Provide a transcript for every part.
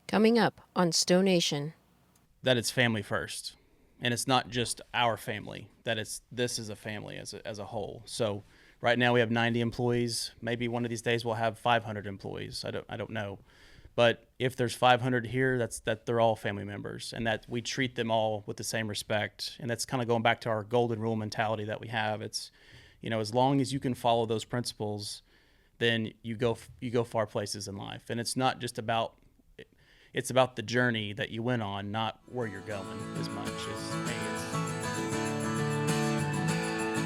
Coming up on STO Nation. That it's family first. And it's not just our family, that this is a family as a whole. So right now we have 90 employees. Maybe one of these days we'll have 500 employees. I don't know. But if there's 500 here, that they're all family members, and that we treat them all with the same respect. And that's kind of going back to our golden rule mentality that we have. It's, as long as you can follow those principles, then you go far places in life. And it's not just about, it's about the journey that you went on, not where you're going as much as, hey,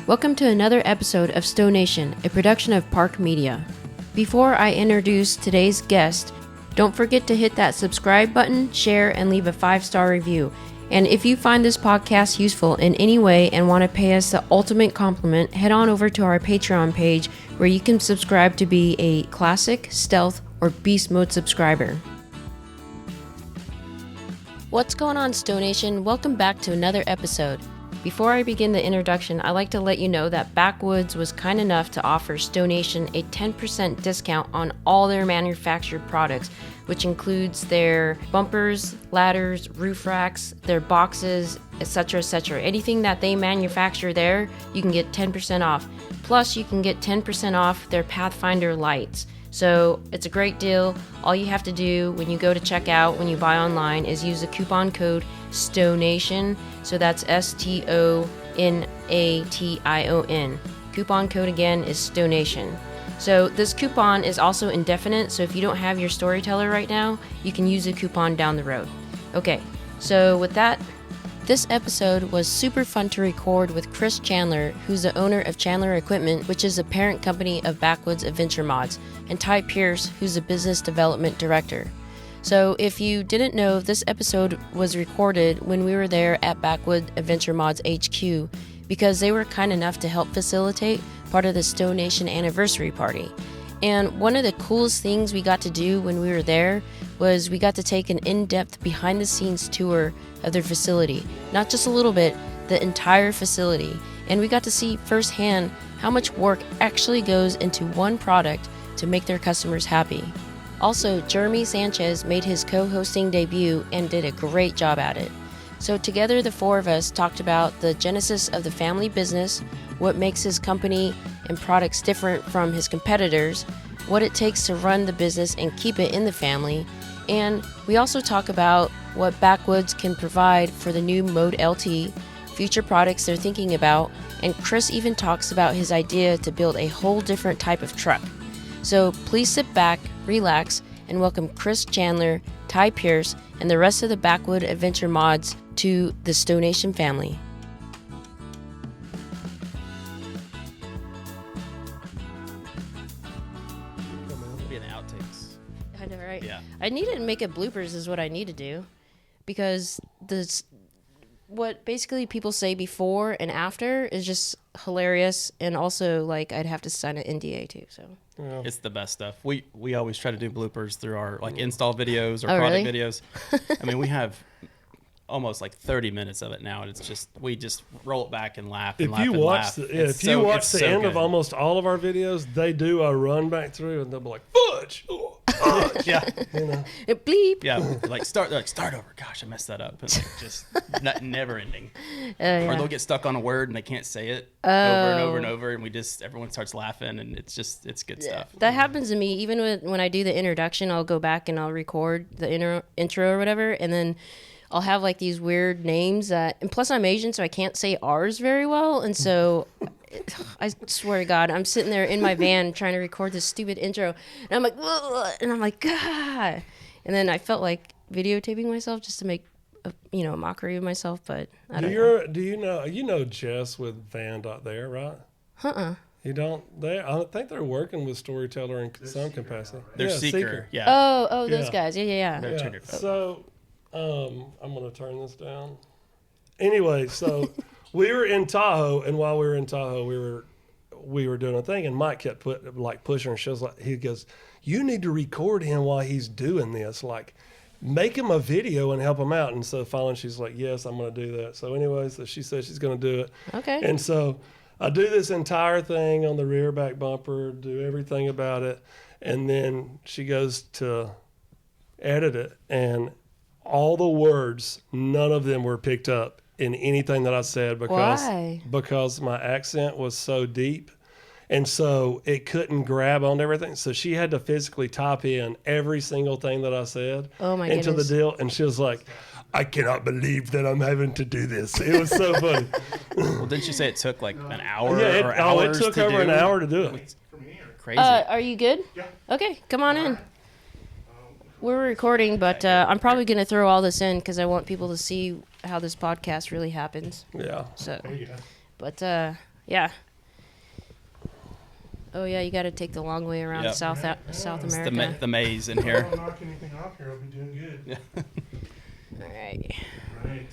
Welcome to another episode of STO Nation, a production of Park Media. Before I introduce today's guest, don't forget to hit that subscribe button, share, and leave a 5-star review. And if you find this podcast useful in any way and want to pay us the ultimate compliment, head on over to our Patreon page where you can subscribe to be a Classic, Stealth, or Beast Mode subscriber. What's going on, STO Nation? Welcome back to another episode. Before I begin the introduction, I'd like to let you know that Backwoods was kind enough to offer STO Nation a 10% discount on all their manufactured products, which includes their bumpers, ladders, roof racks, their boxes, etc., etc. Anything that they manufacture there, you can get 10% off. Plus, you can get 10% off their Pathfinder lights. So it's a great deal. All you have to do when you go to checkout, when you buy online, is use the coupon code STONation. So that's STONATION. Coupon code again is STONation. So this coupon is also indefinite, so if you don't have your storyteller right now, you can use a coupon down the road. Okay, so with that, this episode was super fun to record with Chris Chandler, who's the owner of Chandler Equipment, which is a parent company of Backwoods Adventure Mods, and Ty Pierce, who's the business development director. So if you didn't know, this episode was recorded when we were there at Backwoods Adventure Mods HQ, because they were kind enough to help facilitate part of the STO Nation Anniversary Party. And one of the coolest things we got to do when we were there was we got to take an in-depth behind-the-scenes tour of their facility. Not just a little bit, the entire facility. And we got to see firsthand how much work actually goes into one product to make their customers happy. Also, Jeremy Sanchez made his co-hosting debut and did a great job at it. So together the four of us talked about the genesis of the family business, what makes his company and products different from his competitors, what it takes to run the business and keep it in the family, and we also talk about what Backwoods can provide for the new Mode LT, future products they're thinking about, and Chris even talks about his idea to build a whole different type of truck. So please sit back, relax, and welcome Chris Chandler, Ty Pierce, and the rest of the Backwoods Adventure Mods to the STO Nation family. be an outtakes. I know, right? Yeah. I need to make it bloopers is what I need to do, because what basically people say before and after is just hilarious, and also like I'd have to sign an NDA too. So yeah. It's the best stuff. We always try to do bloopers through our like install videos or really? product videos. I mean, we have almost like 30 minutes of it now, and it's just we just roll it back and laugh. And If you watch the end of almost all of our videos, they do a run back through, and they'll be like, "Fudge." Yeah, bleep. Yeah, like start over. Gosh, I messed that up. And like just never ending. Yeah. Or they'll get stuck on a word and they can't say it over and over and over, and everyone starts laughing, and it's good stuff. That happens to me even when I do the introduction. I'll go back and I'll record the intro or whatever, and then I'll have like these weird names and plus I'm Asian, so I can't say R's very well, and so I swear to God, I'm sitting there in my van trying to record this stupid intro, and I'm like, ugh, and I'm like, God, and then I felt like videotaping myself just to make a mockery of myself, but I don't know. Do you know Jess with Van.there, right? You don't? I think they're working with Storyteller in some capacity. They're Seeker. Yeah. Oh, those guys. Yeah. So, I'm going to turn this down. Anyway, so we were in Tahoe, and while we were in Tahoe, we were doing a thing, and Mike kept pushing her. He goes, "You need to record him while he's doing this. Like, make him a video and help him out." And so finally, she's like, "Yes, I'm going to do that." So anyway, she said she's going to do it. Okay. And so I do this entire thing on the rear back bumper, do everything about it, and then she goes to edit it, and all the words, none of them were picked up in anything that I said Why? because my accent was so deep. And so it couldn't grab on everything. So she had to physically type in every single thing that I said into goodness. the deal. And she was like, I cannot believe that I'm having to do this. It was so funny. Well, didn't you say it took like an hour or It hours took to over do? an hour to do it. Crazy. Are you good? Yeah. Okay, come on in. We're recording, but I'm probably going to throw all this in because I want people to see how this podcast really happens. Yeah. So, There you go. but yeah. Oh yeah, you got to take the long way around Yep. South It's America. the maze in If I here. don't knock anything off here, I'll be doing good. All right. Right.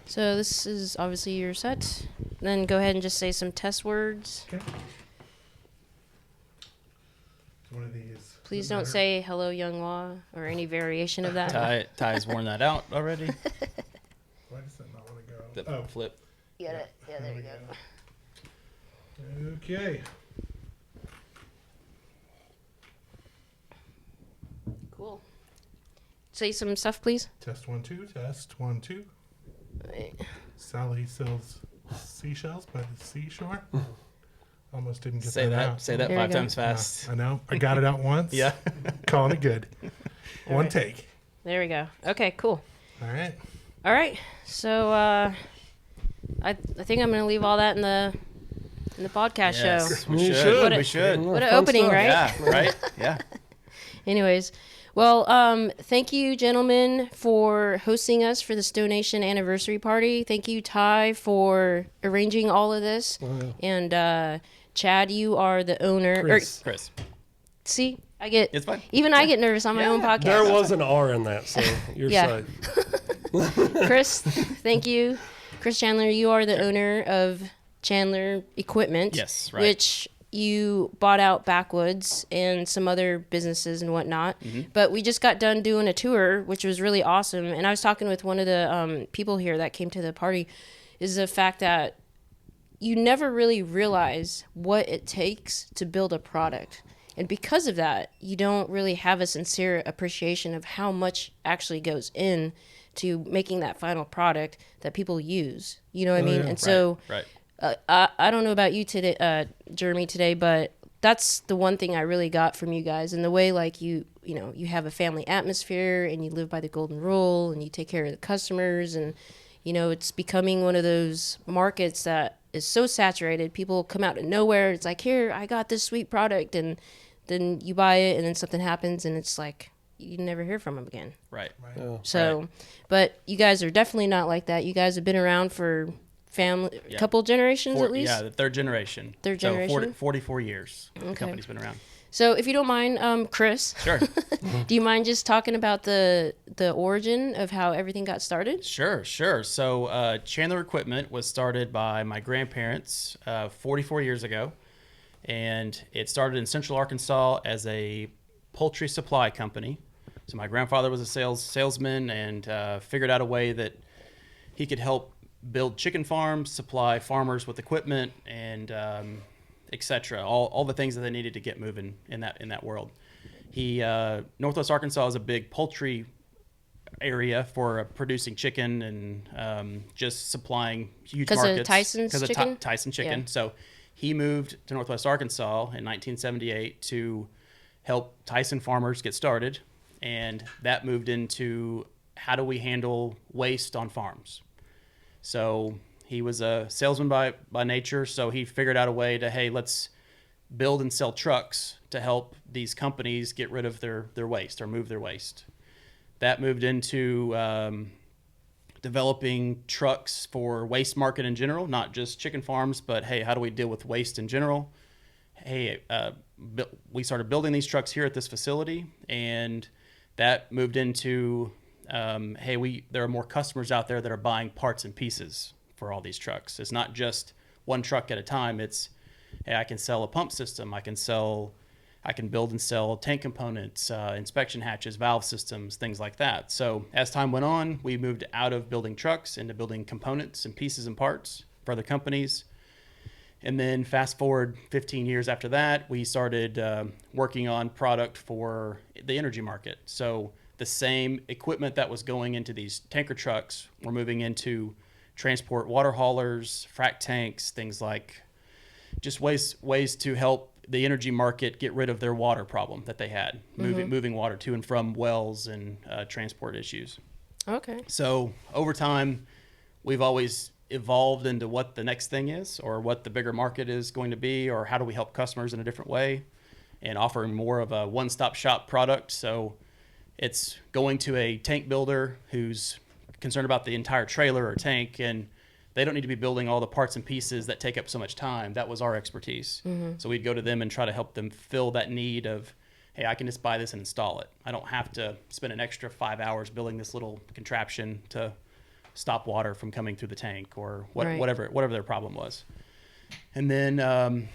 So this is obviously your set. Then go ahead and just say some test words. Okay. One of these. Please Doesn't don't matter. say hello, young Wa, or any variation of that. Ty's worn that out already. Why does that not want to go? The Oh, flip. Get it? Yeah, there you go. okay. Cool. Say some stuff, please. Test 1 2. Test 1 2. Right. Sally sells seashells by the seashore. Almost didn't get Say that. out. Say that There 5 you go. times fast. I know. I got it out once. Yeah. Calling it good. One right. take. There we go. Okay, cool. All right. All right. So I think I'm gonna leave all that in the podcast show. Yes, we You should. should. We should. What an Fun opening, stuff. right? Yeah. Right. Yeah. Anyways, well, thank you, gentlemen, for hosting us for the STO Nation Anniversary Party. Thank you, Ty, for arranging all of this. Oh, yeah. And Chad, you are the owner. Chris. See, I get It's fine. even I get nervous on my own podcast. There was an R in that, so you're Yeah. safe. Chris, thank you. Chris Chandler, you are the owner of Chandler Equipment. Yes, right. Which you bought out Backwoods and some other businesses and whatnot. Mm-hmm. But we just got done doing a tour, which was really awesome. And I was talking with one of the people here that came to the party, is the fact that you never really realize what it takes to build a product. And because of that, you don't really have a sincere appreciation of how much actually goes in to making that final product that people use. You know what I mean? yeah. And so Right. I don't know about you today, Jeremy, today, but that's the one thing I really got from you guys, and the way like you have a family atmosphere and you live by the golden rule and you take care of the customers, and it's becoming one of those markets that is so saturated. People come out of nowhere. It's like, here, I got this sweet product, and then you buy it, and then something happens, and it's like you never hear from them again. Right. Yeah. So, but you guys are definitely not like that. You guys have been around for a couple generations at least. Yeah, the third generation. Third So generation? 44 years. The company's been around. So if you don't mind, Chris, Sure. do you mind just talking about the origin of how everything got started? Sure. So Chandler Equipment was started by my grandparents 44 years ago, and it started in Central Arkansas as a poultry supply company. So my grandfather was a salesman and figured out a way that he could help build chicken farms, supply farmers with equipment, and etc. All the things that they needed to get moving in that world. Northwest Arkansas is a big poultry area for producing chicken and just supplying huge 'Cause of markets. Tyson's chicken? Tyson chicken. Yeah. So he moved to Northwest Arkansas in 1978 to help Tyson farmers get started, and that moved into how do we handle waste on farms. So he was a salesman by nature, so he figured out a way to, hey, let's build and sell trucks to help these companies get rid of their waste or move their waste. That moved into developing trucks for waste market in general, not just chicken farms, but hey, how do we deal with waste in general? Hey, we started building these trucks here at this facility, and that moved into hey, there are more customers out there that are buying parts and pieces for all these trucks. It's not just one truck at a time. It's, hey, I can sell a pump system. I can build and sell tank components, inspection hatches, valve systems, things like that. So as time went on, we moved out of building trucks into building components and pieces and parts for other companies. And then fast forward 15 years after that, we started working on product for the energy market. So the same equipment that was going into these tanker trucks, we're moving into transport water haulers, frac tanks, things like just ways to help the energy market get rid of their water problem that they had, moving water to and from wells and transport issues. Okay. So over time, we've always evolved into what the next thing is, or what the bigger market is going to be, or how do we help customers in a different way, and offering more of a one-stop shop product. So it's going to a tank builder who's concerned about the entire trailer or tank, and they don't need to be building all the parts and pieces that take up so much time. That was our expertise. So we'd go to them and try to help them fill that need of, hey, I can just buy this and install it. I don't have to spend an extra 5 hours building this little contraption to stop water from coming through the tank, or whatever their problem was. And then,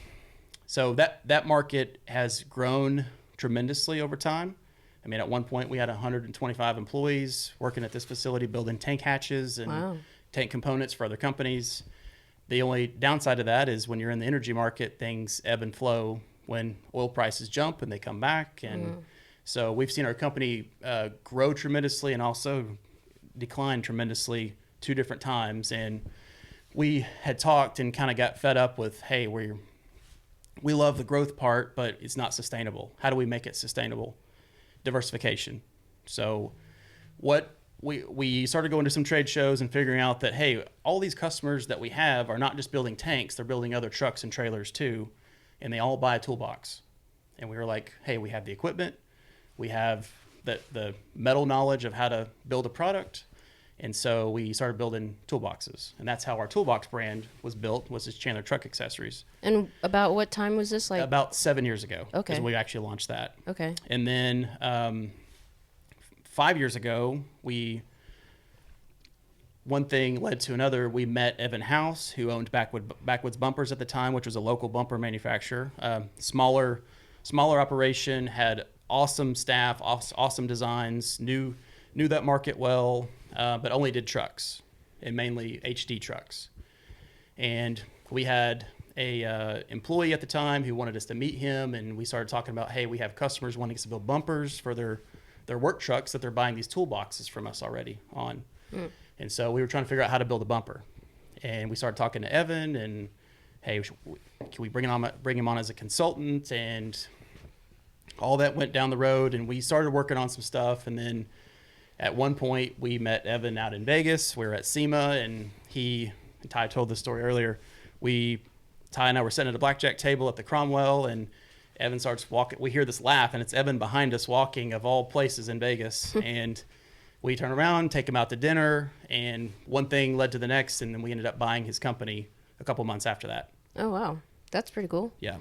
so that market has grown tremendously over time. I mean, at one point we had 125 employees working at this facility building tank hatches and tank components for other companies. The only downside to that is when you're in the energy market, things ebb and flow when oil prices jump and they come back. And so we've seen our company grow tremendously and also decline tremendously 2 different times. And we had talked and kind of got fed up with, hey, we love the growth part, but it's not sustainable. How do we make it sustainable? Diversification. So what we started going to some trade shows and figuring out that, hey, all these customers that we have are not just building tanks, they're building other trucks and trailers too, and they all buy a toolbox. And we were like, hey, we have the equipment, we have the metal knowledge of how to build a product, and so we started building toolboxes. And that's how our toolbox brand was built, was as Chandler Truck Accessories. And about what time was this? Like about 7 years ago. Okay. Is when we actually launched that. Okay. And then 5 years ago, one thing led to another. We met Evan House, who owned Backwoods Bumpers at the time, which was a local bumper manufacturer. Smaller operation, had awesome staff, awesome designs, knew that market well, but only did trucks, and mainly HD trucks. And we had a employee at the time who wanted us to meet him, and we started talking about, hey, we have customers wanting us to build bumpers for their work trucks that they're buying these toolboxes from us already on. And so we were trying to figure out how to build a bumper. And we started talking to Evan, and hey, can we bring him on as a consultant? And all that went down the road, and we started working on some stuff. And then at one point we met Evan out in Vegas. We were at SEMA, and Ty told the story earlier. Ty and I were sitting at a blackjack table at the Cromwell, and Evan starts walking. We hear this laugh, and it's Evan behind us walking, of all places in Vegas. And we turn around, take him out to dinner, and one thing led to the next, and then we ended up buying his company a couple months after that. Oh, wow. That's pretty cool. Yeah.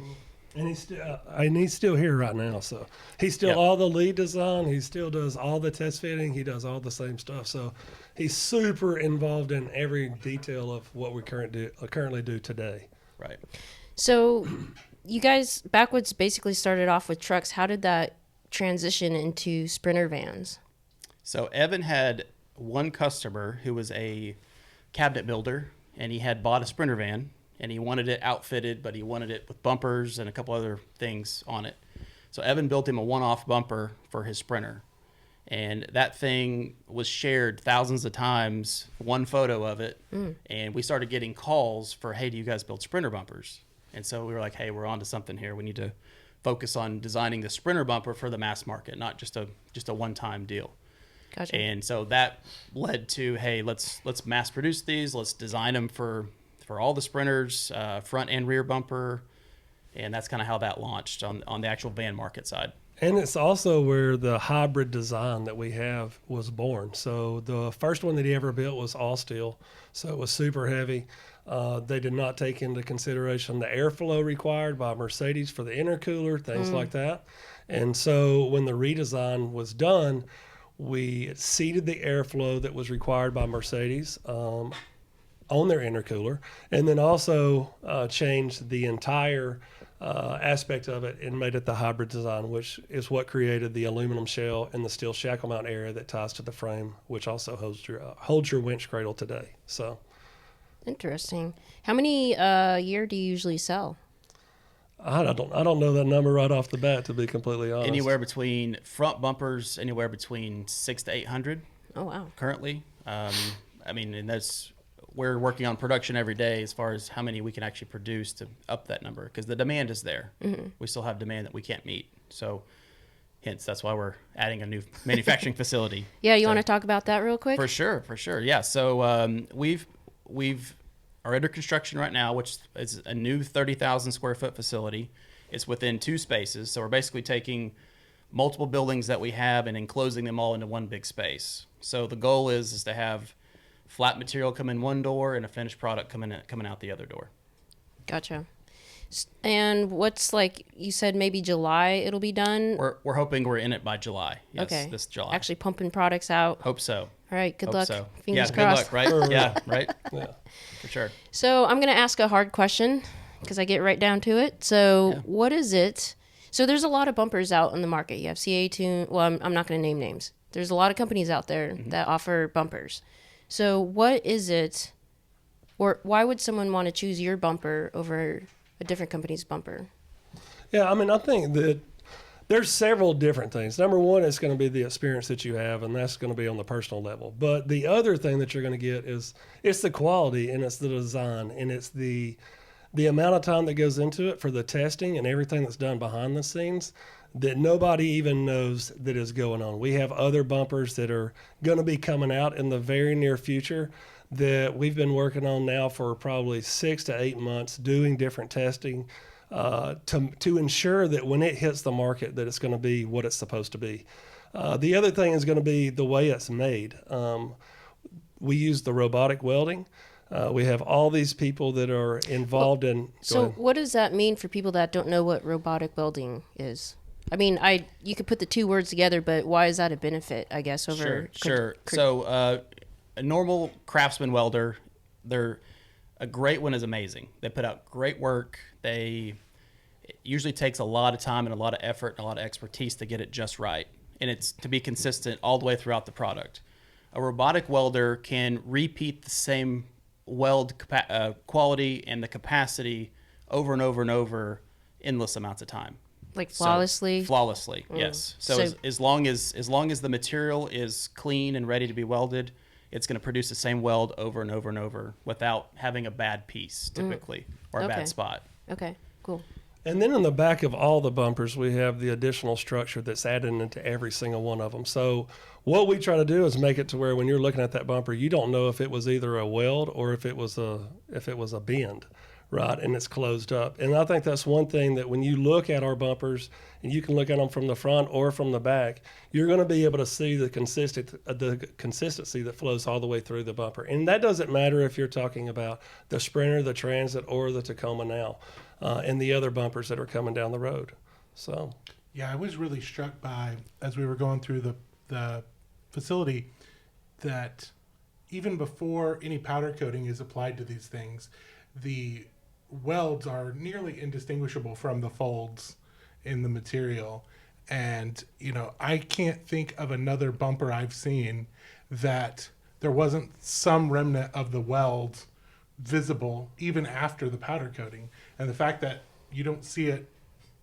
And he's still here right now. So he's still all the lead design. He still does all the test fitting. He does all the same stuff. So he's super involved in every detail of what we currently do today. Right. So you guys, Backwoods basically started off with trucks. How did that transition into Sprinter vans? So Evan had one customer who was a cabinet builder, and he had bought a Sprinter van, and he wanted it outfitted, but he wanted it with bumpers and a couple other things on it. So Evan built him a one-off bumper for his Sprinter, and that thing was shared thousands of times, one photo of it, and we started getting calls for, hey, do you guys build Sprinter bumpers? And so we were like, hey, we're onto something here. We need to focus on designing the Sprinter bumper for the mass market, not just a one-time deal. Gotcha. And so that led to, hey, let's mass produce these. Let's design them for all the Sprinters, front and rear bumper. And that's kind of how that launched on the actual van market side. And it's also where the hybrid design that we have was born. So the first one that he ever built was all steel. So it was super heavy. They did not take into consideration the airflow required by Mercedes for the intercooler, things like that. And so when the redesign was done, we seeded the airflow that was required by Mercedes on their intercooler, and then also changed the entire aspect of it and made it the hybrid design, which is what created the aluminum shell and the steel shackle mount area that ties to the frame, which also holds your winch cradle today. So interesting. How many a year do you usually sell? I don't know that number right off the bat, to be completely honest. Anywhere between front bumpers, anywhere between 600 to 800. Oh, wow. Currently, and we're working on production every day as far as how many we can actually produce to up that number, because the demand is there. We still have demand that we can't meet. So, hence that's why we're adding a new manufacturing facility. Yeah, you want to talk about that real quick? For sure. Yeah. So we've are under construction right now, which is a new 30,000 square foot facility. It's within 2 spaces. So we're basically taking multiple buildings that we have and enclosing them all into one big space. So the goal is to have flat material come in one door and a finished product coming out the other door. Gotcha. And what's, like you said, maybe July it'll be done? We're hoping we're in it by July. Yes, okay. This July. Actually pumping products out. Hope so. All right, good Hope luck. so. Fingers yeah, crossed. good luck, right? Yeah, right? Yeah. For sure. So I'm going to ask a hard question because I get right down to it. So What is it? So there's a lot of bumpers out in the market. You have CA Tune. Well, I'm not going to name names. There's a lot of companies out there that offer bumpers. So what is it, or why would someone want to choose your bumper over a different company's bumper? Yeah, I think that there's several different things. Number one, it's going to be the experience that you have, and that's going to be on the personal level. But the other thing that you're going to get is it's the quality, and it's the design, and it's the amount of time that goes into it for the testing and everything that's done behind the scenes that nobody even knows that is going on. We have other bumpers that are going to be coming out in the very near future that we've been working on now for probably 6 to 8 months, doing different testing to ensure that when it hits the market that it's going to be what it's supposed to be. The other thing is going to be the way it's made. We use the robotic welding. We have all these people that are involved in. So what does that mean for people that don't know what robotic welding is? You could put the 2 words together, but why is that a benefit, I guess, over... Sure. So a normal craftsman welder, a great one is amazing. They put out great work. It usually takes a lot of time and a lot of effort and a lot of expertise to get it just right. And it's to be consistent all the way throughout the product. A robotic welder can repeat the same weld quality and the capacity over and over and over endless amounts of time. Like flawlessly? Flawlessly, yes. So as long as the material is clean and ready to be welded, it's going to produce the same weld over and over and over without having a bad piece, typically, or a bad spot. Okay, cool. And then in the back of all the bumpers, we have the additional structure that's added into every single one of them. So what we try to do is make it to where when you're looking at that bumper, you don't know if it was either a weld or if it was a bend, right? And it's closed up. And I think that's one thing that when you look at our bumpers, and you can look at them from the front or from the back, you're going to be able to see the consistency that flows all the way through the bumper. And that doesn't matter if you're talking about the Sprinter, the Transit, or the Tacoma now, and the other bumpers that are coming down the road. So, yeah, I was really struck by, as we were going through the facility, that even before any powder coating is applied to these things, the welds are nearly indistinguishable from the folds in the material. And, I can't think of another bumper I've seen that there wasn't some remnant of the weld visible even after the powder coating. And the fact that you don't see it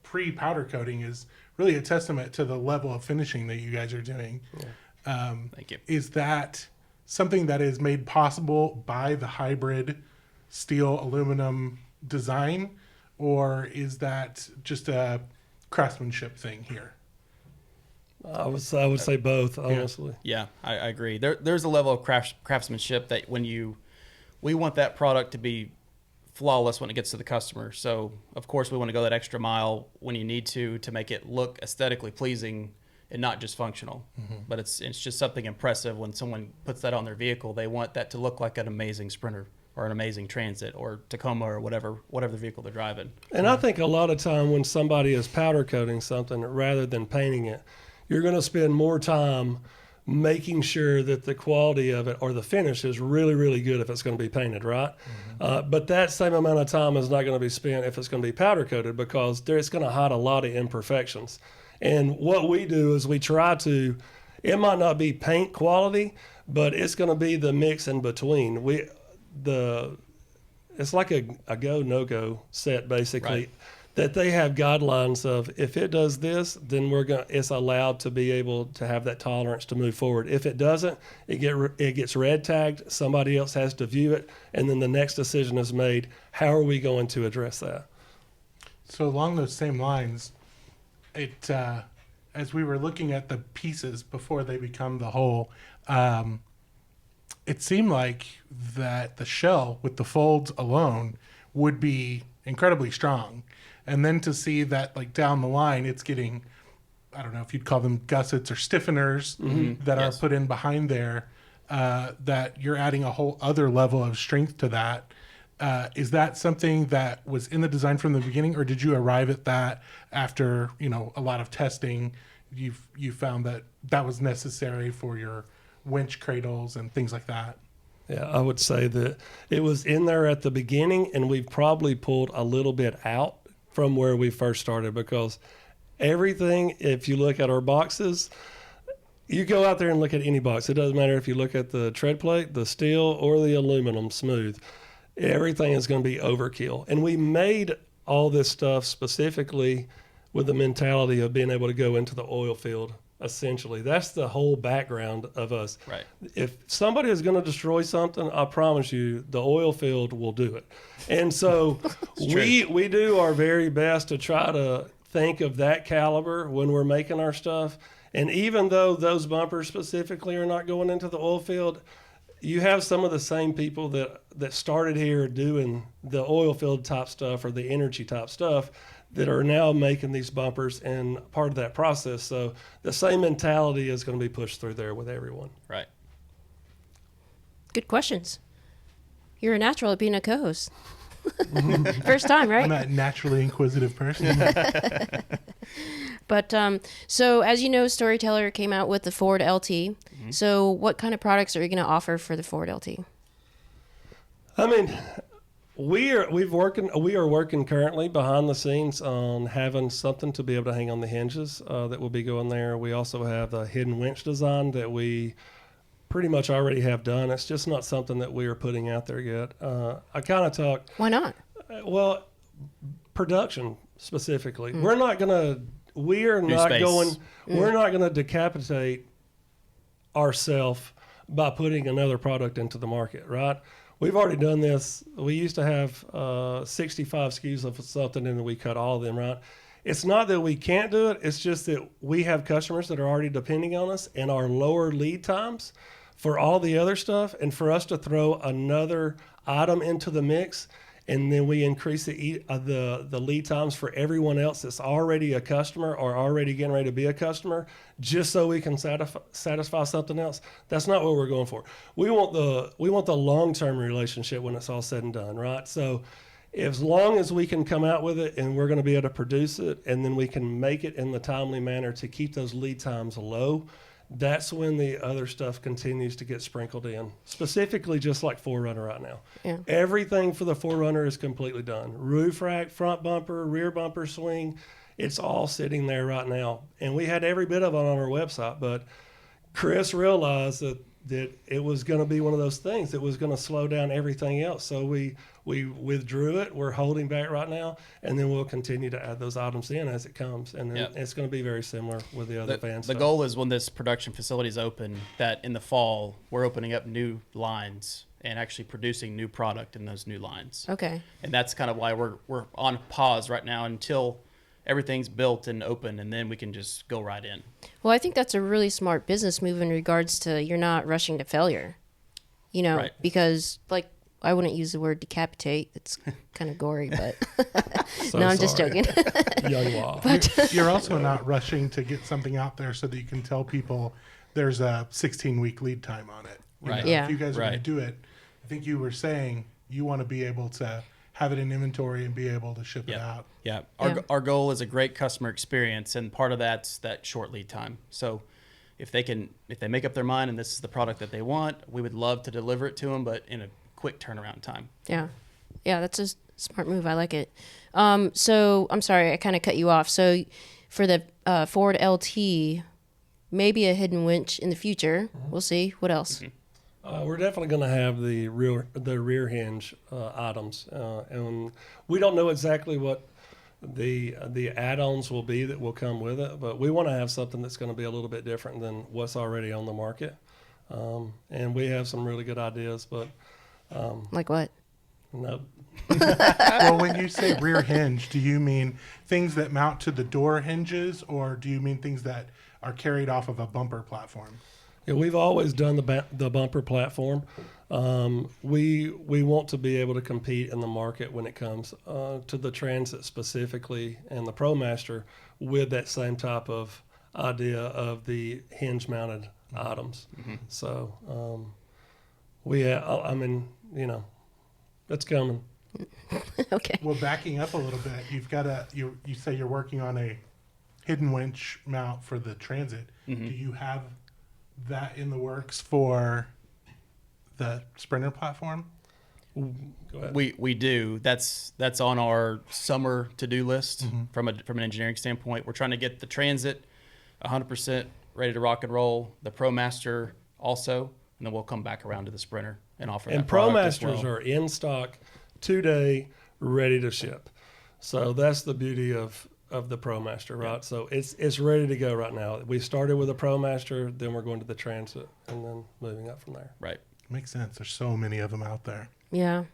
pre-powder coating is really a testament to the level of finishing that you guys are doing. Yeah. Thank you. Is that something that is made possible by the hybrid steel aluminum design, or is that just a craftsmanship thing here? I would say both, honestly. Yeah, I agree. There's a level of craftsmanship that we want that product to be flawless when it gets to the customer. So of course we want to go that extra mile when you need to make it look aesthetically pleasing and not just functional. But it's just something impressive when someone puts that on their vehicle. They want that to look like an amazing Sprinter or an amazing Transit or Tacoma or whatever the vehicle they're driving. And I think a lot of time when somebody is powder coating something rather than painting it, you're going to spend more time making sure that the quality of it or the finish is really, really good if it's going to be painted, right? But that same amount of time is not going to be spent if it's going to be powder coated, because it's going to hide a lot of imperfections. And what we do is we try to, it might not be paint quality, but it's going to be the mix in between. It's like a go, no-go set, basically. Right. that they have guidelines of if it does this, then it's allowed to be able to have that tolerance to move forward. If it doesn't, it gets red tagged. Somebody else has to view it, and then the next decision is made. How are we going to address that? So along those same lines, it as we were looking at the pieces before they become the whole, it seemed like that the shell with the folds alone would be incredibly strong. And then to see that, like, down the line, it's getting, I don't know if you'd call them gussets or stiffeners that are put in behind there, that you're adding a whole other level of strength to that. Is that something that was in the design from the beginning, or did you arrive at that after, a lot of testing? You found that was necessary for your winch cradles and things like that? Yeah, I would say that it was in there at the beginning, and we've probably pulled a little bit out from where we first started, because everything, if you look at our boxes, you go out there and look at any box. It doesn't matter if you look at the tread plate, the steel, or the aluminum smooth. Everything is going to be overkill. And we made all this stuff specifically with the mentality of being able to go into the oil field. Essentially, that's the whole background of us. Right. If somebody is going to destroy something, I promise you, the oil field will do it. And so we do our very best to try to think of that caliber when we're making our stuff. And even though those bumpers specifically are not going into the oil field, you have some of the same people that started here doing the oil field type stuff or the energy type stuff that are now making these bumpers and part of that process. So the same mentality is going to be pushed through there with everyone. Right. Good questions. You're a natural at being a co-host. First time, right? I'm a naturally inquisitive person. But so as you know, Storyteller came out with the Ford LT. Mm-hmm. So what kind of products are you going to offer for the Ford LT? I mean, we are working currently behind the scenes on having something to be able to hang on the hinges that will be going there. We also have the hidden winch design that we pretty much already have done. It's just not something that we are putting out there yet. I kind of talk. Why not? Well, production specifically. Mm. We're not gonna decapitate ourselves by putting another product into the market, right? We've already done this. We used to have 65 SKUs of something, and then we cut all of them, right? It's not that we can't do it. It's just that we have customers that are already depending on us and our lower lead times for all the other stuff. And for us to throw another item into the mix, and then we increase the lead times for everyone else that's already a customer or already getting ready to be a customer, just so we can satisfy something else. That's not what we're going for. We want the long-term relationship when it's all said and done, right? So as long as we can come out with it and we're going to be able to produce it, and then we can make it in the timely manner to keep those lead times low, that's when the other stuff continues to get sprinkled in, specifically just like 4Runner right now. Yeah. Everything for the 4Runner is completely done. Roof rack, front bumper, rear bumper swing, it's all sitting there right now. And we had every bit of it on our website, but Chris realized that it was going to be one of those things that was going to slow down everything else. So we withdrew it. We're holding back right now, and then we'll continue to add those items in as it comes. And then it's going to be very similar with the other van stuff. The goal is when this production facility is open, that in the fall we're opening up new lines and actually producing new product in those new lines. Okay. And that's kind of why we're on pause right now until everything's built and open, and then we can just go right in. Well, I think that's a really smart business move in regards to you're not rushing to failure, Right. because like I wouldn't use the word decapitate. It's kind of gory, but So no, I'm just sorry. joking. Young law. You're also not rushing to get something out there so that you can tell people there's a 16-week lead time on it. Right. Yeah. If you guys are going Right. to do it, I think you were saying you want to be able to have it in inventory and be able to ship it out. Yeah. Yeah. Our goal is a great customer experience, and part of that's that short lead time. So if they make up their mind and this is the product that they want, we would love to deliver it to them, but in a quick turnaround time. Yeah, that's a smart move. I like it. So I'm sorry, I kind of cut you off. So for the Ford LT, maybe a hidden winch in the future. We'll see. What else? Mm-hmm. We're definitely going to have the rear hinge items, and we don't know exactly what The add-ons will come with it, but we want to have something that's going to be a little bit different than what's already on the market. And we have some really good ideas, but Like what? no. Well, when you say rear hinge, do you mean things that mount to the door hinges, or do you mean things that are carried off of a bumper platform? Yeah, we've always done the bumper platform. We want to be able to compete in the market when it comes to the Transit specifically and the ProMaster with that same type of idea of the hinge mounted items. So I mean, it's coming. Okay. Well, backing up a little bit, you say you're working on a hidden winch mount for the Transit. Do you have that in the works for the Sprinter platform? We do. That's on our summer to-do list from an engineering standpoint. We're trying to get the Transit 100% ready to rock and roll, the ProMaster also, and then we'll come back around to the Sprinter and offer that product as ProMasters well. are in stock today, ready to ship. So that's the beauty of the ProMaster, right? So it's ready to go right now. We started with a ProMaster, then we're going to the Transit, and then moving up from there. Right. Makes sense. There's so many of them out there. Yeah.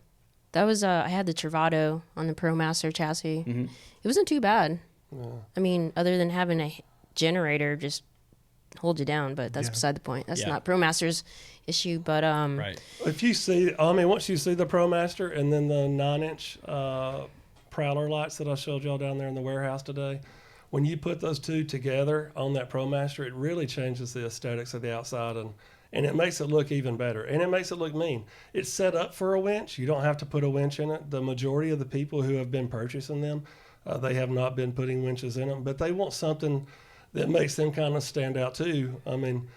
That was, I had the Travado on the ProMaster chassis. It wasn't too bad. Yeah. I mean, other than having a generator just hold you down, but that's Yeah. beside the point. That's Yeah. not ProMaster's issue, but Right. If you see, once you see the ProMaster and then the 9-inch Prowler lights that I showed y'all down there in the warehouse today, when you put those two together on that ProMaster, it really changes the aesthetics of the outside and it makes it look even better. And it makes it look mean. It's set up for a winch. You don't have to put a winch in it. The majority of the people who have been purchasing them, they have not been putting winches in them, but they want something that makes them kind of stand out too. I mean,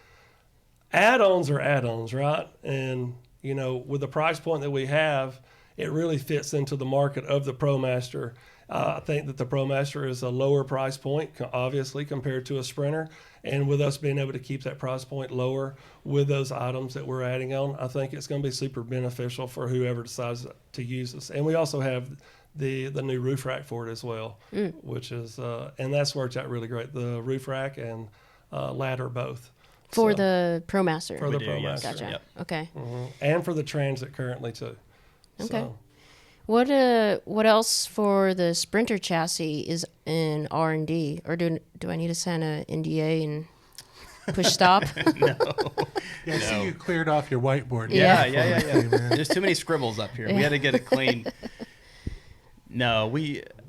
add-ons are add-ons, right? And, with the price point that we have, it really fits into the market of the ProMaster. I think that the ProMaster is a lower price point, obviously, compared to a Sprinter. And with us being able to keep that price point lower with those items that we're adding on, I think it's going to be super beneficial for whoever decides to use this. And we also have the new roof rack for it as well, which is, and that's worked out really great. The roof rack and ladder both. for So, the ProMaster. for the We do, yes. ProMaster. Gotcha. Yep. Okay. And for the Transit currently too. Okay. So, What else for the Sprinter chassis is in R&D, or do I need to sign a NDA and push stop? Yeah, I see you cleared off your whiteboard. Yeah. Yeah. Man. There's too many scribbles up here. We had to get it clean. No,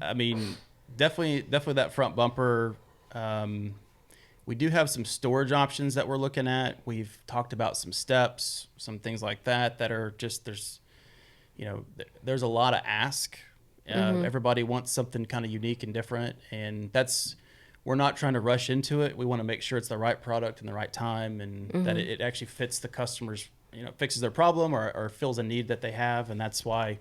I mean, definitely that front bumper. We do have some storage options that we're looking at. We've talked about some steps, some things like that are just, there's a lot of ask. Everybody wants something kind of unique and different. And we're not trying to rush into it. We want to make sure it's the right product in the right time and that it actually fits the customers, fixes their problem or fills a need that they have. And that's why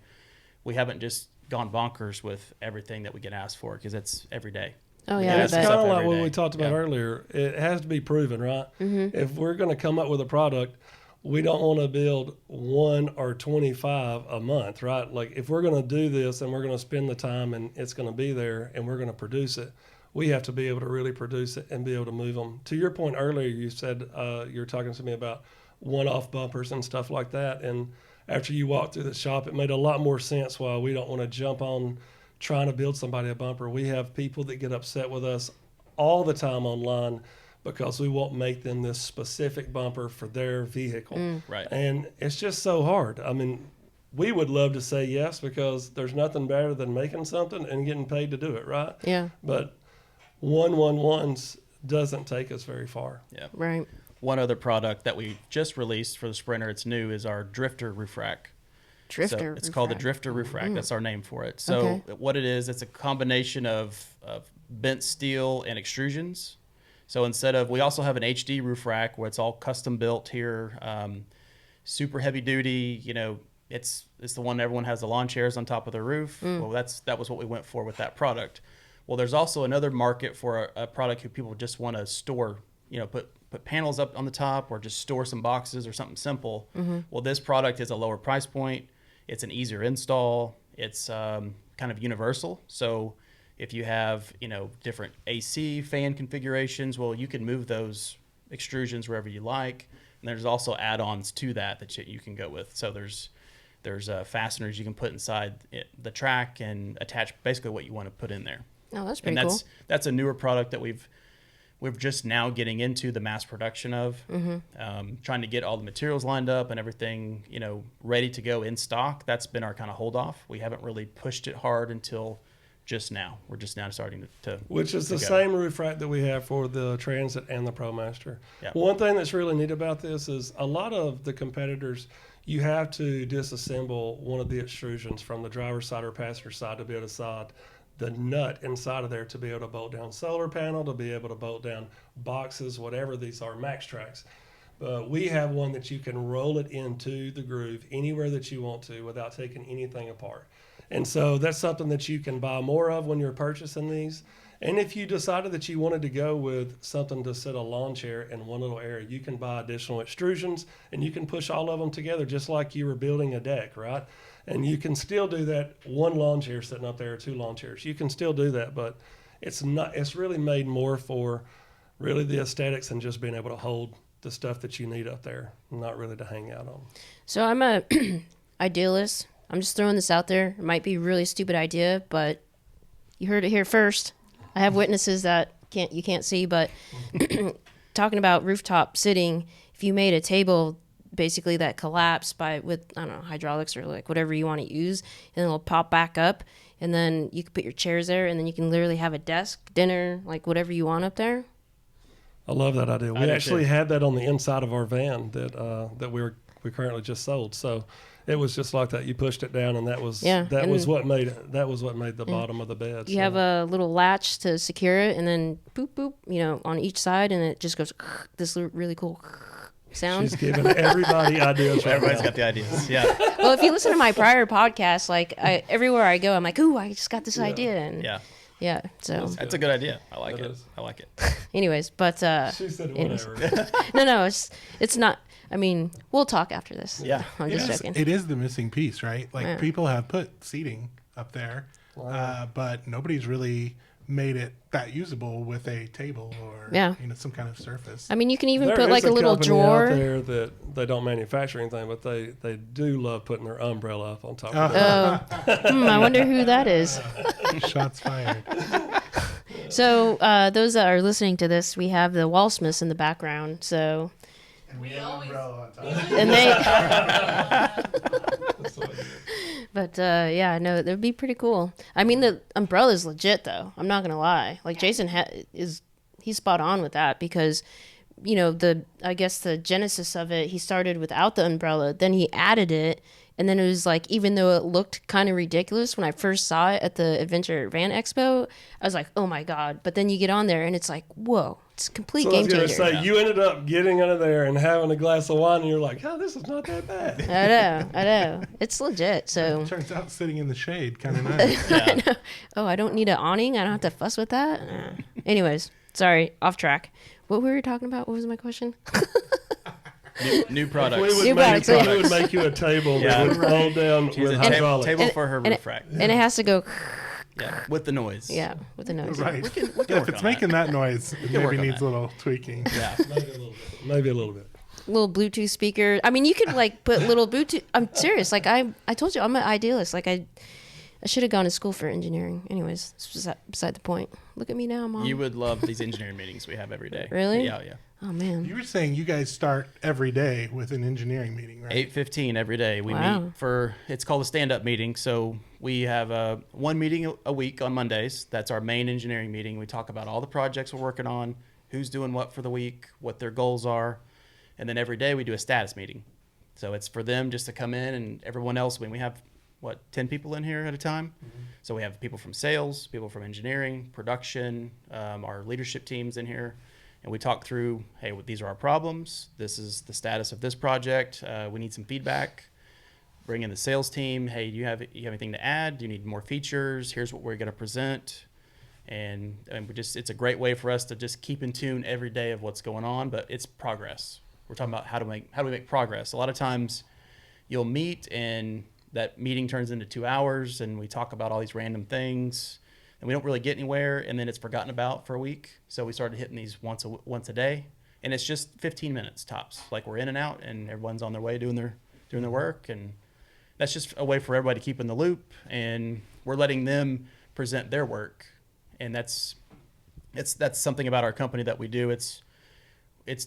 we haven't just gone bonkers with everything that we get asked for, because it's every day. Oh and yeah, I it's bet. kind of Stuff like every what day. we talked about Yeah. earlier. It has to be proven, right? If we're going to come up with a product, we don't want to build 1 or 25 a month, right? Like if we're going to do this and we're going to spend the time and it's going to be there and we're going to produce it, we have to be able to really produce it and be able to move them. To your point earlier, you said you were talking to me about one-off bumpers and stuff like that. And after you walked through the shop, it made a lot more sense why we don't want to jump on trying to build somebody a bumper. We have people that get upset with us all the time online because we won't make them this specific bumper for their vehicle. Right. And it's just so hard. I mean, we would love to say yes because there's nothing better than making something and getting paid to do it, right? Yeah. But 111s doesn't take us very far. Yeah. Right. One other product that we just released for the Sprinter, it's new, is our Drifter roof rack. Drifter. So it's roof called the rack. Drifter roof rack. That's our name for it. So Okay. what it is, it's a combination of bent steel and extrusions. So we also have an HD roof rack where it's all custom built here, super heavy duty. It's the one everyone has the lawn chairs on top of their roof. Well, that was what we went for with that product. Well, there's also another market for a product who people just want to store, put panels up on the top or just store some boxes or something simple. Well, this product is a lower price point. It's an easier install. It's kind of universal. So If you have, different AC fan configurations, well, you can move those extrusions wherever you like. And there's also add-ons to that you can go with. So there's fasteners you can put inside the track and attach basically what you want to put in there. Oh, that's pretty cool. That's a newer product that we're just now getting into the mass production of, trying to get all the materials lined up and everything, ready to go in stock. That's been our kind of hold off. We haven't really pushed it hard until just now. We're just now starting to which is the same roof rack that we have for the Transit and the ProMaster. Yeah. One thing that's really neat about this is a lot of the competitors, you have to disassemble one of the extrusions from the driver's side or passenger side to be able to solder the nut inside of there to be able to bolt down solar panel, to be able to bolt down boxes, whatever these are, max tracks. But we have one that you can roll it into the groove anywhere that you want to without taking anything apart. And so that's something that you can buy more of when you're purchasing these. And if you decided that you wanted to go with something to sit a lawn chair in one little area, you can buy additional extrusions and you can push all of them together just like you were building a deck, right? And you can still do that, one lawn chair sitting up there or two lawn chairs. You can still do that, but it's really made more for really the aesthetics and just being able to hold the stuff that you need up there, not really to hang out on. So I'm a idealist. I'm just throwing this out there. It might be a really stupid idea, but you heard it here first. I have witnesses that you can't see, but talking about rooftop sitting, if you made a table basically that collapsed with I don't know, hydraulics or like whatever you want to use, and it'll pop back up, and then you can put your chairs there, and then you can literally have a desk, dinner, like whatever you want up there. I love that idea. We actually had that on the inside of our van that we currently just sold. So it was just like that. You pushed it down, and that was what made the bottom of the bed. You have a little latch to secure it, and then boop boop, on each side, and it just goes this really cool sound. She's giving everybody ideas. Everybody's got the ideas. Yeah. Well, if you listen to my prior podcast, like everywhere I go, I'm like, ooh, I just got this idea, and yeah. So that's a good idea. I like it. I like it. Anyways, but she said whatever. No, it's not. I mean, we'll talk after this. Yeah. I'm just joking. It is the missing piece, right? Like people have put seating up there, but nobody's really made it that usable with a table or some kind of surface. I mean, you can even There put like is a little drawer out drawer. there that they don't manufacture anything, but they do love putting their umbrella up on top of it. I wonder who that is. Shots fired. So those that are listening to this, we have the Wallsmiths in the background. So And we have an umbrella on top. and But yeah, no, that would be pretty cool. I mean, the umbrella's legit though. I'm not gonna lie. Like Jason he's spot on with that because, I guess the genesis of it, he started without the umbrella, then he added it, and then it was like, even though it looked kind of ridiculous when I first saw it at the Adventure Van Expo, I was like, oh my god. But then you get on there and it's like, whoa, it's a complete game changer. I was going to say, you ended up getting under there and having a glass of wine, and you're like, oh, this is not that bad. I know. It's legit. So It turns out sitting in the shade kind of nice. Yeah. oh, I don't need an awning. I don't have to fuss with that. Anyways, sorry, off track. What were we talking about? What was my question? New products. We New products, would make you a table that would roll down She's with a hydraulics. table for her roof rack. And it has to go, Yeah, with the noise. with the nose. Right. We can If work it's on making that. that noise, it work maybe on needs that. a little tweaking. Yeah. Maybe a little bit. Little Bluetooth speaker. I mean, you could like put little Bluetooth. I'm serious. Like I told you, I'm an idealist. Like I should have gone to school for engineering. Anyways, this was beside the point. Look at me now, Mom. You would love these engineering meetings we have every day. Really? Yeah, yeah. Oh man. You were saying you guys start every day with an engineering meeting, right? 8:15 every day. We Wow. meet it's called a stand-up meeting. So we have one meeting a week on Mondays. That's our main engineering meeting. We talk about all the projects we're working on, who's doing what for the week, what their goals are. And then every day we do a status meeting. So it's for them just to come in, and everyone else, we have 10 people in here at a time. Mm-hmm. So we have people from sales, people from engineering, production, our leadership teams in here. And we talk through, hey, these are our problems. This is the status of this project. We need some feedback. Bring in the sales team. Hey, do you have anything to add? Do you need more features? Here's what we're going to present. And it's a great way for us to just keep in tune every day of what's going on, but it's progress. We're talking about how do we make progress. A lot of times you'll meet and that meeting turns into 2 hours and we talk about all these random things. and we don't really get anywhere, and then it's forgotten about for a week. So we started hitting these once a day, and it's just 15 minutes tops. Like we're in and out, and everyone's on their way doing their work, and that's just a way for everybody to keep in the loop, and we're letting them present their work, and that's something about our company that we do. It's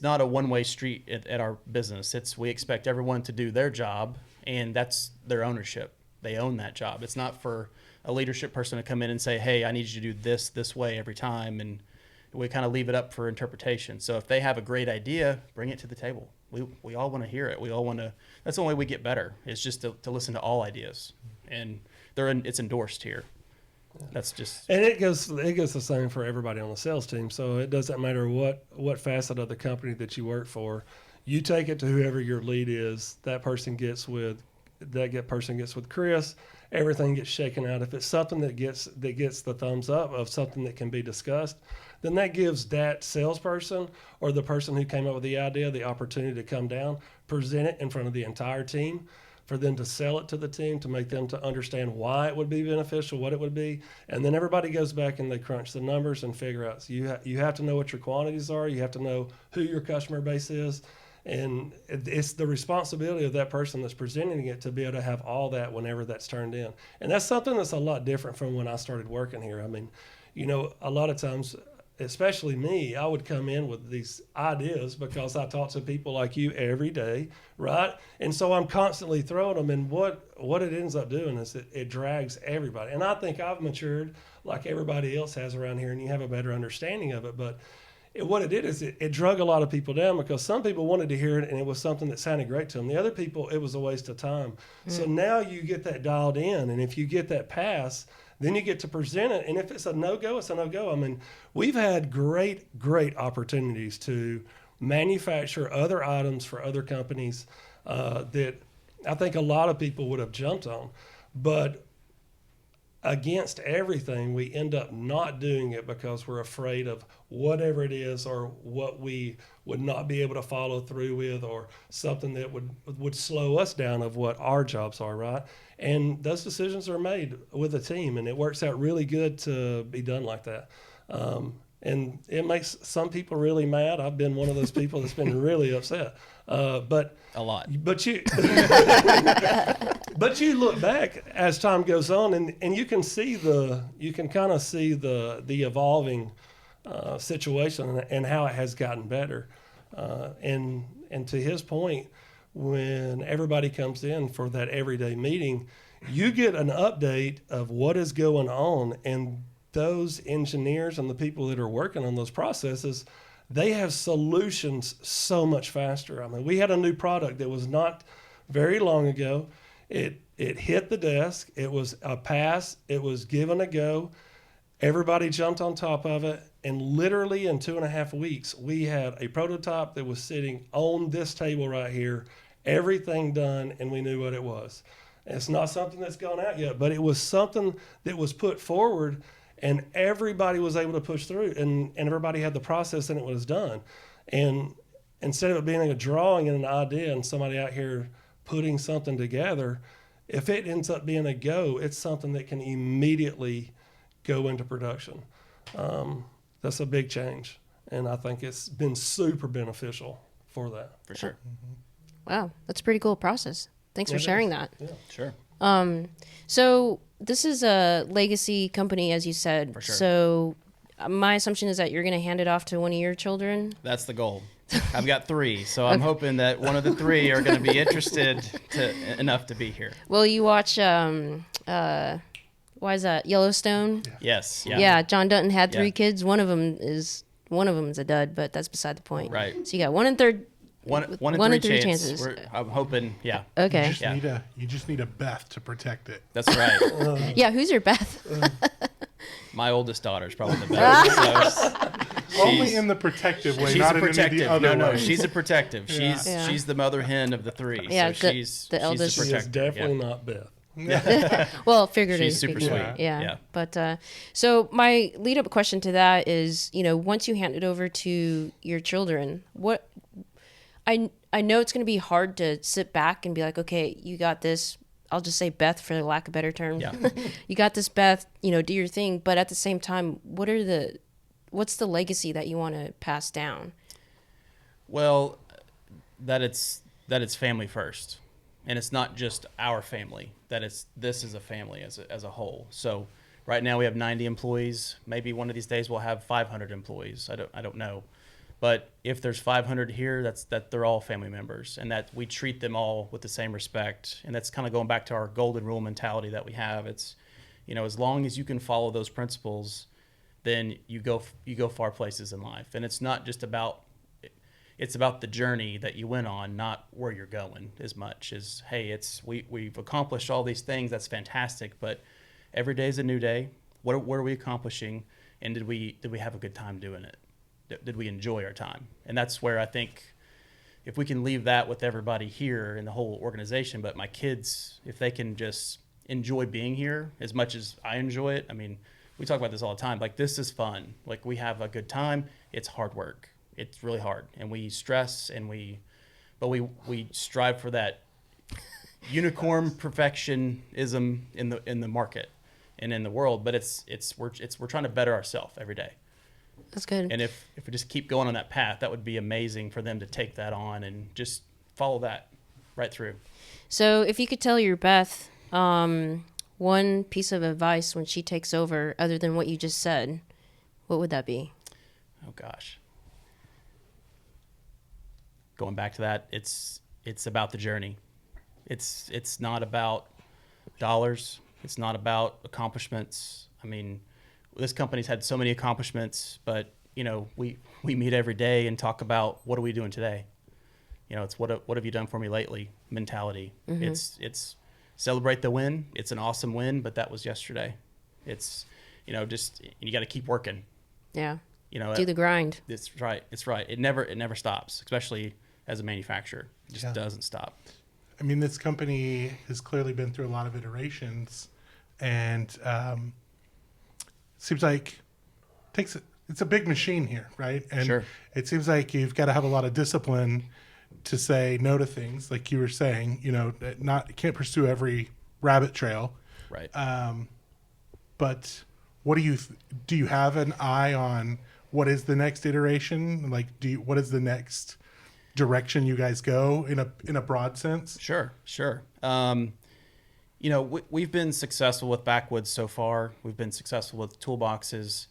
not a one-way street at our business. We expect everyone to do their job, and that's their ownership. They own that job. It's not for a leadership person to come in and say, hey, I need you to do this way every time, and we kind of leave it up for interpretation. So if they have a great idea, bring it to the table. We all want to hear it. We all want to. That's the only way we get better. Is just to listen to all ideas, and it's endorsed here. That's just. And it goes the same for everybody on the sales team. So it doesn't matter what facet of the company that you work for. You take it to whoever your lead is. That person gets with Chris. Everything gets shaken out. If it's something that gets the thumbs up of something that can be discussed, then that gives that salesperson or the person who came up with the idea the opportunity to come down, present it in front of the entire team, for them to sell it to the team, to make them to understand why it would be beneficial, what it would be, and then everybody goes back and they crunch the numbers and figure out. So you have to know what your quantities are. You have to know who your customer base is. And it's the responsibility of that person that's presenting it to be able to have all that whenever that's turned in. And that's something that's a lot different from when I started working here. I mean, a lot of times, especially me, I would come in with these ideas because I talk to people like you every day, right? And so I'm constantly throwing them, and what it ends up doing is it drags everybody. And I think I've matured like everybody else has around here, and you have a better understanding of it. But what it did is it drug a lot of people down, because some people wanted to hear it and it was something that sounded great to them. The other people, it was a waste of time. So now you get that dialed in, and if you get that pass, then you get to present it. And if it's a no-go, it's a no-go. I mean, we've had great opportunities to manufacture other items for other companies that I think a lot of people would have jumped on. But against everything, we end up not doing it because we're afraid of whatever it is, or what we would not be able to follow through with, or something that would slow us down of what our jobs are, right? And those decisions are made with a team, and it works out really good to be done like that. And it makes some people really mad. I've been one of those people that's been really upset. But a lot. But you look back as time goes on, and you can kind of see the evolving situation and how it has gotten better. And to his point, when everybody comes in for that everyday meeting, you get an update of what is going on, and those engineers and the people that are working on those processes, they have solutions so much faster. I mean, we had a new product that was not very long ago. It hit the desk. It was a pass. It was given a go. Everybody jumped on top of it. And literally in 2.5 weeks, we had a prototype that was sitting on this table right here, everything done, and we knew what it was. And it's not something that's gone out yet, but it was something that was put forward, and everybody was able to push through, and everybody had the process, and it was done. And instead of it being a drawing and an idea and somebody out here putting something together, if it ends up being a go, it's something that can immediately go into production. That's a big change, and I think it's been super beneficial for that. For sure. Wow, that's a pretty cool process. Thanks for sharing that. Yeah. Sure. So this is a legacy company, as you said. For sure. So my assumption is that you're going to hand it off to one of your children. That's the goal. I've got 3, so I'm hoping that one of the 3 are going to be interested enough to be here. Well, you watch, why is that, Yellowstone? Yes. Yeah. Yeah, John Dutton had 3 Yeah. kids. One of them is a dud, but that's beside the point. Right. So you got 1 in 3. One in 3 chances. I'm hoping, yeah. Okay. You just need a Beth to protect it. That's right. Yeah, who's your Beth? My oldest daughter's probably the best. Only in the protective way, She's not a in any of protective. the other No, ways. she's a protective. Yeah. She's the mother hen of the 3. Yeah, so the she's eldest. She is protector. definitely not Beth. Well, figuratively She's super speaking. sweet. Yeah. Yeah. But so my lead up question to that is, once you hand it over to your children, I know it's going to be hard to sit back and be like, okay, you got this. I'll just say Beth for lack of a better term. Yeah. You got this, Beth, do your thing. But at the same time, what's the legacy that you want to pass down? Well, that it's family first, and it's not just our family. This is a family as a whole. So right now we have 90 employees. Maybe one of these days we'll have 500 employees. I don't know, but if there's 500 here, that they're all family members, and that we treat them all with the same respect. And that's kind of going back to our golden rule mentality that we have. It's, as long as you can follow those principles, then you go far places in life. And it's not just about. It's about the journey that you went on, not where you're going as much as, hey, we've accomplished all these things. That's fantastic. But every day is a new day. What are we accomplishing? And did we have a good time doing it? Did we enjoy our time? And that's where I think if we can leave that with everybody here in the whole organization, but my kids, if they can just enjoy being here as much as I enjoy it. I mean, we talk about this all the time. Like, this is fun. Like, we have a good time. It's hard work. It's really hard, and we stress, but we strive for that unicorn perfectionism in the market and in the world. But we're trying to better ourselves every day. That's good. And if we just keep going on that path, that would be amazing for them to take that on and just follow that right through. So, if you could tell your Beth one piece of advice when she takes over, other than what you just said, what would that be? Oh gosh. Going back to that, it's about the journey. It's not about dollars. It's not about accomplishments. I mean, this company's had so many accomplishments, but we meet every day and talk about what are we doing today. It's what have you done for me lately mentality. Mm-hmm. It's celebrate the win. It's an awesome win, but that was yesterday. It's just you got to keep working. Yeah. Do the grind. It's right. It's right. It never stops, especially as a manufacturer. It just doesn't stop. I mean, this company has clearly been through a lot of iterations, and seems like it's a big machine here, right? And sure. It seems like you've got to have a lot of discipline to say no to things, like you were saying. Can't pursue every rabbit trail. Right. But what do you have an eye on? What is the next iteration? Like, what is the next direction you guys go in a broad sense? Sure. We've been successful with Backwoods so far. We've been successful with toolboxes.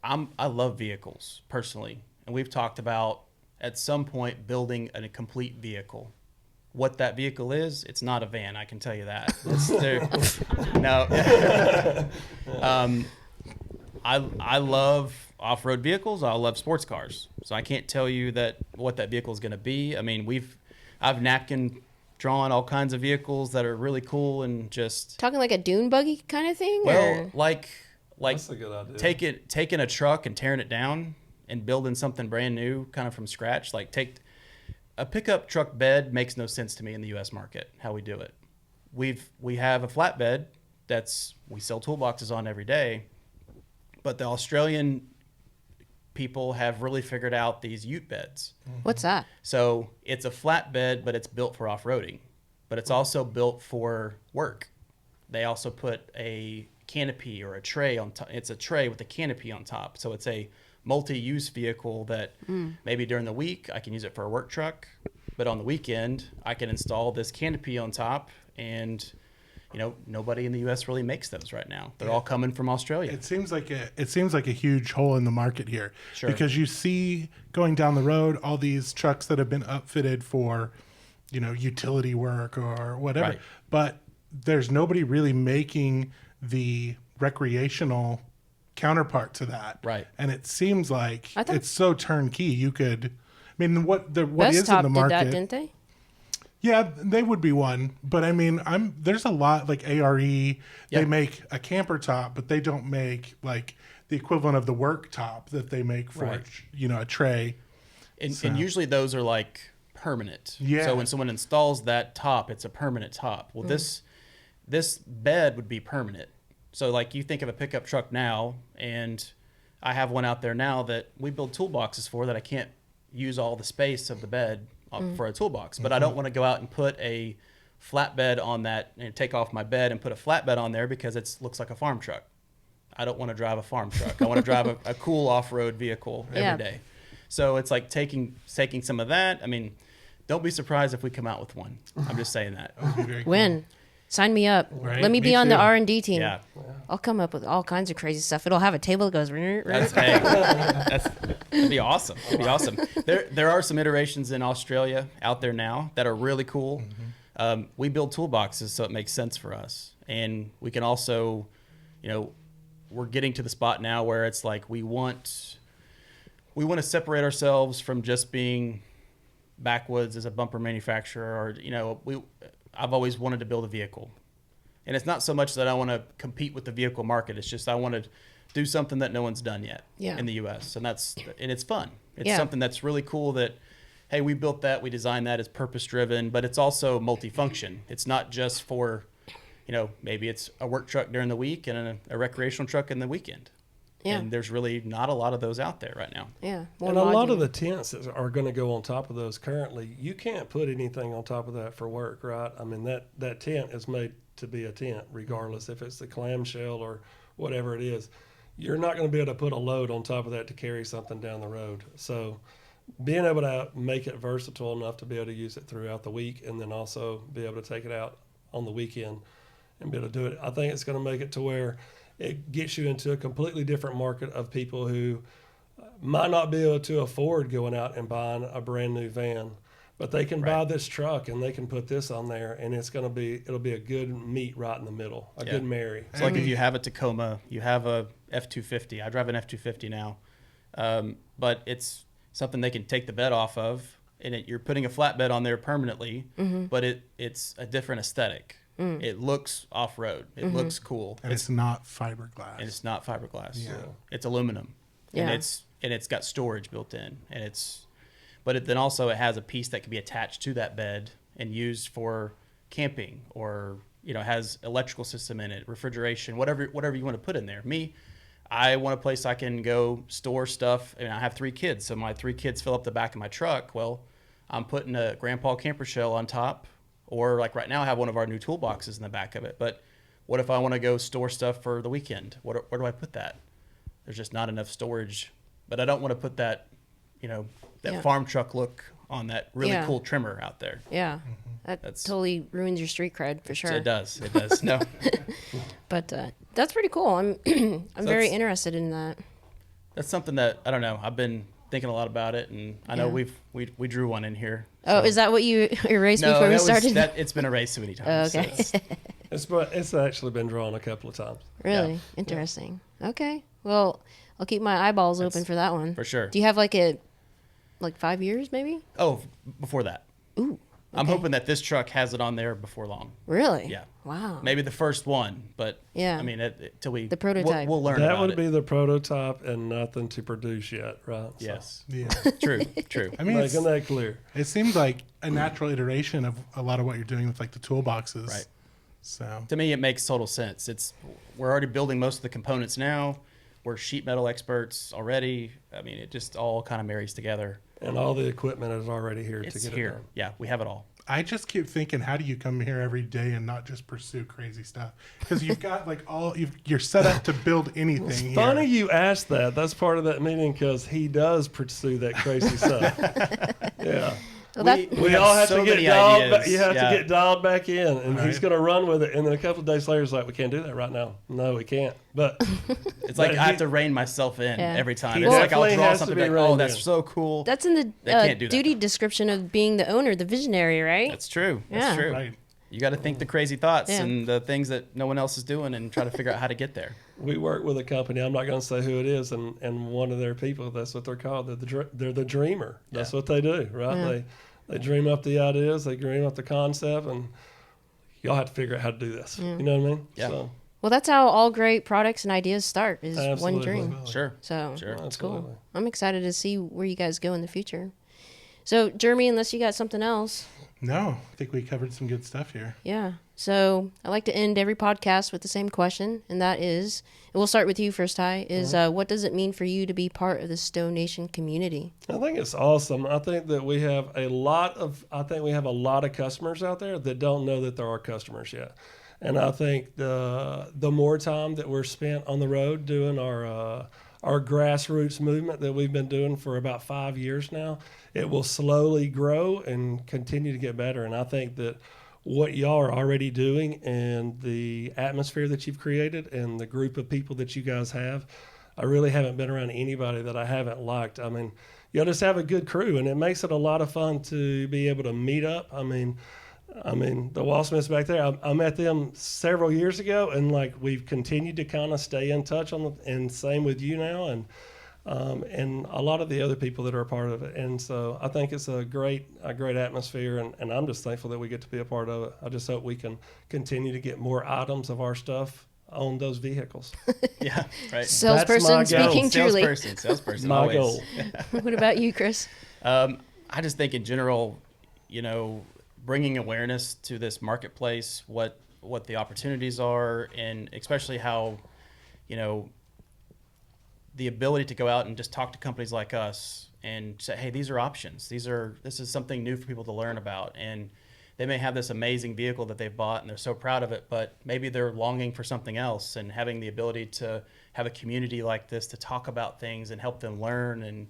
I love vehicles personally, and we've talked about at some point building a complete vehicle. What that vehicle is, it's not a van. I can tell you that. No. I love off-road vehicles. I love sports cars. So I can't tell you what that vehicle is going to be. I mean, I've napkin drawn all kinds of vehicles that are really cool and just talking like a dune buggy kind of thing. Well, or? like That's a good idea. taking a truck and tearing it down and building something brand new, kind of from scratch. Like, take a pickup truck bed makes no sense to me in the U.S. market. How we do it, we have a flatbed we sell toolboxes on every day, but the Australian people have really figured out these ute beds. What's that? So it's a flatbed, but it's built for off-roading, but it's also built for work. They also put a canopy or a tray on top. It's a tray with a canopy on top. So it's a multi-use vehicle that maybe during the week I can use it for a work truck, but on the weekend I can install this canopy on top. And nobody in the U.S. really makes those right now. They're all coming from Australia. It seems like a huge hole in the market here. Sure. Because you see going down the road all these trucks that have been upfitted for, utility work or whatever. Right. But there's nobody really making the recreational counterpart to that. Right. And it seems like it's so turnkey. You could, what Best is Top in the market? did that, didn't they? Yeah, they would be one, but there's a lot like ARE. Yep. They make a camper top, but they don't make like the equivalent of the work top that they make for a tray. And usually those are like permanent. Yeah. So when someone installs that top, it's a permanent top. Well, this bed would be permanent. So like you think of a pickup truck now, and I have one out there now that we build toolboxes for that I can't use all the space of the bed for a toolbox, but I don't want to go out and put a flatbed on that and take off my bed and put a flatbed on there because it looks like a farm truck. I don't want to drive a farm truck. I want to drive a cool off-road vehicle every day. So it's like taking some of that. I mean, don't be surprised if we come out with one. I'm just saying that. When? Sign me up. Right? Let me be on the R&D team. Yeah. I'll come up with all kinds of crazy stuff. It'll have a table that goes. That'd be awesome. It'd be awesome. There are some iterations in Australia out there now that are really cool. We build toolboxes, so it makes sense for us. And we can also, we're getting to the spot now where it's like we want to separate ourselves from just being Backwoods as a bumper manufacturer, or I've always wanted to build a vehicle, and it's not so much that I want to compete with the vehicle market. It's just I want to do something that no one's done yet in the U.S. and it's fun. It's something that's really cool. That hey, we built that, we designed that, it's purpose driven, but it's also multifunction. It's not just for maybe it's a work truck during the week and a recreational truck in the weekend. Yeah. And there's really not a lot of those out there right now. Yeah. And a lot of the tents that are going to go on top of those currently, you can't put anything on top of that for work, right? I mean, that tent is made to be a tent, regardless if it's the clamshell or whatever it is. You're not going to be able to put a load on top of that to carry something down the road. So being able to make it versatile enough to be able to use it throughout the week and then also be able to take it out on the weekend and be able to do it, I think it's going to make it to where it gets you into a completely different market of people who might not be able to afford going out and buying a brand new van, but they can buy this truck and they can put this on there, and it'll be a good meet right in the middle, a good marry. It's like if you have a Tacoma, you have a F-250. I drive an F-250 now, but it's something they can take the bed off of, and you're putting a flatbed on there permanently, but it's a different aesthetic. It looks off-road. It looks cool. And it's not fiberglass. And it's not fiberglass. Yeah. It's aluminum. Yeah. And it's got storage built in. But then also it has a piece that can be attached to that bed and used for camping, or has electrical system in it, refrigeration, whatever you want to put in there. I want a place I can go store stuff. I have 3 kids, so my 3 kids fill up the back of my truck. Well, I'm putting a grandpa camper shell on top. Or like right now, I have one of our new toolboxes in the back of it. But what if I want to go store stuff for the weekend? Where do I put that? There's just not enough storage. But I don't want to put that, farm truck look on that really cool trimmer out there. Yeah, that totally ruins your street cred for sure. It does. No. But that's pretty cool. I'm very interested in that. That's something that I don't know. I've been thinking a lot about it, and I know we drew one in here. Oh, is that what you erased before we started? It's been erased so many times. Oh, okay. So it's actually been drawn a couple of times. Really? Interesting. Okay. Well, I'll keep my eyeballs open for that one. For sure. Do you have like 5 years maybe? Oh, before that. Ooh. Okay. I'm hoping that this truck has it on there before long. Really? Yeah. Wow. Maybe the first one, but yeah. I mean, till the prototype. We'll learn that about would it. be the prototype and nothing to produce yet, right? Yes. So, Yeah. True. I mean, making that clear. It seems like a natural iteration of a lot of what you're doing with like the toolboxes. Right. So to me, it makes total sense. We're already building most of the components now. We're sheet metal experts already. I mean, it just all kind of marries together. And all the equipment is already here It's to get here. it done. Yeah, we have it all. I just keep thinking, how do you come here every day and not just pursue crazy stuff? Because you've got like you're set up to build anything. It's here. funny you asked that. That's part of that meeting because he does pursue that crazy stuff. Yeah. Well, We all have so to get many dialed ideas. back. You have to get dialed back in, and Right. he's going to run with it. And then a couple of days later, he's like, "We can't do that right now. No, we can't." But It's like But I have to rein myself in Yeah. every time. He It's like I'll definitely draw has to something be like, reined oh, that's in. so cool. that's in the They can't do that. duty description of being the owner, the visionary, right? That's true. Yeah. That's true. Right. You got to think the crazy thoughts Yeah. and the things that no one else is doing and try to figure out how to get there. we work with a company. I'm not going to say who it is, and one of their people. That's what they're called. They're the dreamer. That's what they do, right? Yeah. They dream up the ideas. They dream up the concept, and y'all have to figure out how to do this. You know what I mean? Yeah. So, Well, that's how all great products and ideas start, is one Absolutely. dream. Sure. So Sure. it's Absolutely. cool. I'm excited to see where you guys go in the future. So, Jeremy, unless you got something else. No, I think we covered some good stuff here. Yeah. So I like to end every podcast with the same question, and that is, and we'll start with you first, Ty, is what does it mean for you to be part of the STO Nation community? I think it's awesome. I think that we have a lot of customers out there that don't know that there are customers yet. And I think the more time that we're spent on the road doing our grassroots movement that we've been doing for about 5 years now, it will slowly grow and continue to get better. And I think that what y'all are already doing and the atmosphere that you've created and the group of people that you guys have, I really haven't been around anybody that I haven't liked. I mean, y'all just have a good crew, and it makes it a lot of fun to be able to meet up. I mean, the Wallsmiths back there, I met them several years ago, and like we've continued to kind of stay in touch and same with you now, and a lot of the other people that are a part of it. And so I think it's a great atmosphere, and I'm just thankful that we get to be a part of it. I just hope we can continue to get more items of our stuff on those vehicles. Yeah, right. Salesperson speaking truly. Salesperson. My always. goal. What about you, Chris? I just think in general, bringing awareness to this marketplace, what the opportunities are, and especially how, the ability to go out and just talk to companies like us and say, hey, these are options. This is something new for people to learn about. And they may have this amazing vehicle that they've bought and they're so proud of it, but maybe they're longing for something else, and having the ability to have a community like this to talk about things and help them learn. And,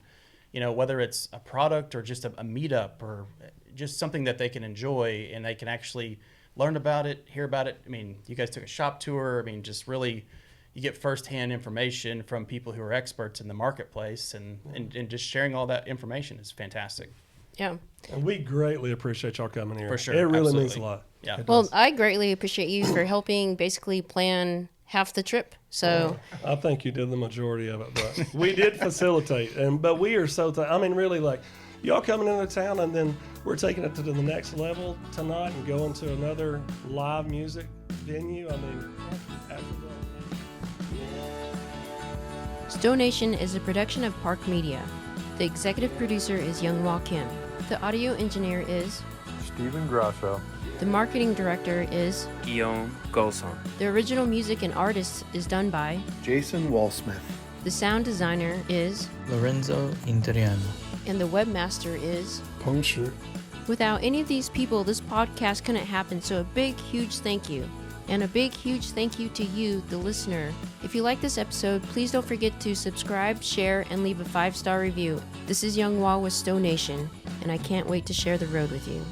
whether it's a product or just a meetup or just something that they can enjoy and they can actually learn about it, hear about it. I mean, you guys took a shop tour. I mean, just really, you get firsthand information from people who are experts in the marketplace, and just sharing all that information is fantastic. Yeah. And we greatly appreciate y'all coming here. For sure. It really Absolutely. means a lot. Yeah. It Well, does. I greatly appreciate you for helping basically plan half the trip. So I think you did the majority of it, but we did facilitate. But we are so, really, like, y'all coming into town, and then we're taking it to the next level tonight and going to another live music venue. I mean, after STO Nation is a production of Park Media. The executive producer is Younghwa Kim. The audio engineer is Stephen Grasso. The marketing director is Guillaume Golson. The original music and artist is done by Jason Wallsmith. The sound designer is Lorenzo Interiano. and the webmaster is Peng Shi. Without any of these people, this podcast couldn't happen, so a big, huge thank you. And a big, huge thank you to you, the listener. If you like this episode, please don't forget to subscribe, share, and leave a 5-star review. This is Younghwa with STO Nation, and I can't wait to share the road with you.